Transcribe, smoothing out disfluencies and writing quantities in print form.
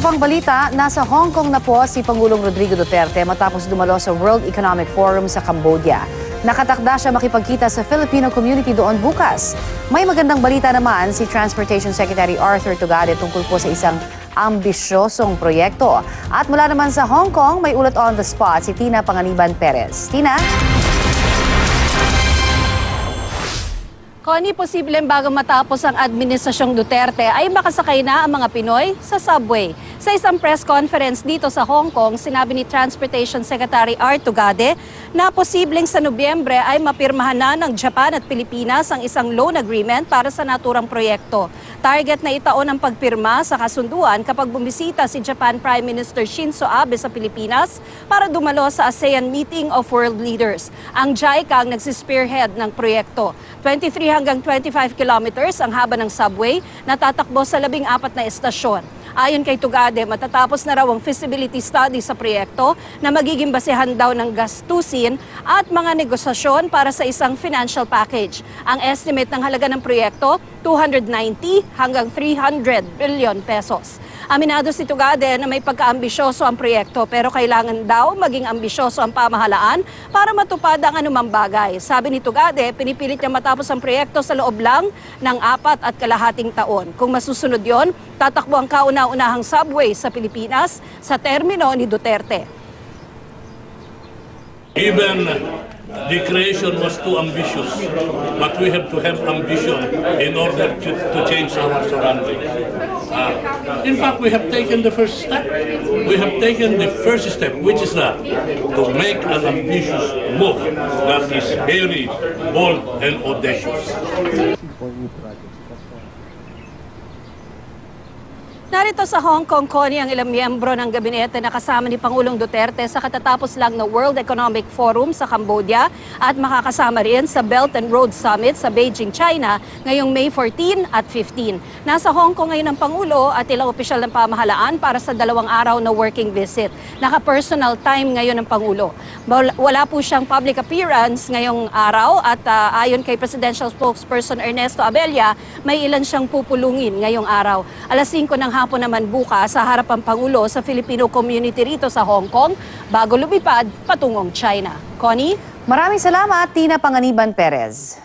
pang balita, nasa Hong Kong na po si Pangulong Rodrigo Duterte matapos dumalo sa World Economic Forum sa Cambodia. Nakatakda siya makipagkita sa Filipino community doon bukas. May magandang balita naman si Transportation Secretary Arthur Tugade tungkol po sa isang ambisyosong proyekto. At mula naman sa Hong Kong, may ulat on the spot si Tina Panganiban Perez. Tina? Connie, posibleng bago matapos ang Administrasyong Duterte ay makasakay na ang mga Pinoy sa subway. Sa isang press conference dito sa Hong Kong, sinabi ni Transportation Secretary Arthur Tugade na posibleng sa Nobyembre ay mapirmahan na ng Japan at Pilipinas ang isang loan agreement para sa naturang proyekto. Target na itaon ang pagpirma sa kasunduan kapag bumisita si Japan Prime Minister Shinzo Abe sa Pilipinas para dumalo sa ASEAN Meeting of World Leaders. Ang JICA ang nagsispearhead ng proyekto. 23 hanggang 25 kilometers ang haba ng subway na tatakbo sa 14 na estasyon. Ayon kay Tugade, matatapos na raw ang feasibility study sa proyekto na magiging basehan daw ng gastusin at mga negosasyon para sa isang financial package. Ang estimate ng halaga ng proyekto, 290 hanggang 300 billion pesos. Aminado si Tugade na may pagkaambisyoso ang proyekto pero kailangan daw maging ambisyoso ang pamahalaan para matupad ang anumang bagay. Sabi ni Tugade, pinipilit niya matapos ang proyekto sa loob lang ng 4.5 taon. Kung masusunod yon, tatakbo ang kauna-unahang subway sa Pilipinas sa termino ni Duterte. Even the creation was too ambitious, but we have to have ambition in order to change our surroundings. In fact, we have taken the first step. We have taken the first step, which is that to make an ambitious move that is very bold and audacious. Narito sa Hong Kong, Connie, ang ilang miyembro ng gabinete na kasama ni Pangulong Duterte sa katatapos lang na World Economic Forum sa Cambodia at makakasama rin sa Belt and Road Summit sa Beijing, China ngayong May 14 at 15. Nasa Hong Kong ngayon ang Pangulo at ilang opisyal ng pamahalaan para sa 2 araw na working visit. Naka-personal time ngayon ng Pangulo. Wala po siyang public appearance ngayong araw at ayon kay Presidential Spokesperson Ernesto Abella, may ilan siyang pupulungin ngayong araw. Alas 5 ng hapon naman bukas sa harapan Pangulo sa Filipino community rito sa Hong Kong bago lumipad patungong China. Connie? Maraming salamat, Tina Panganiban Perez.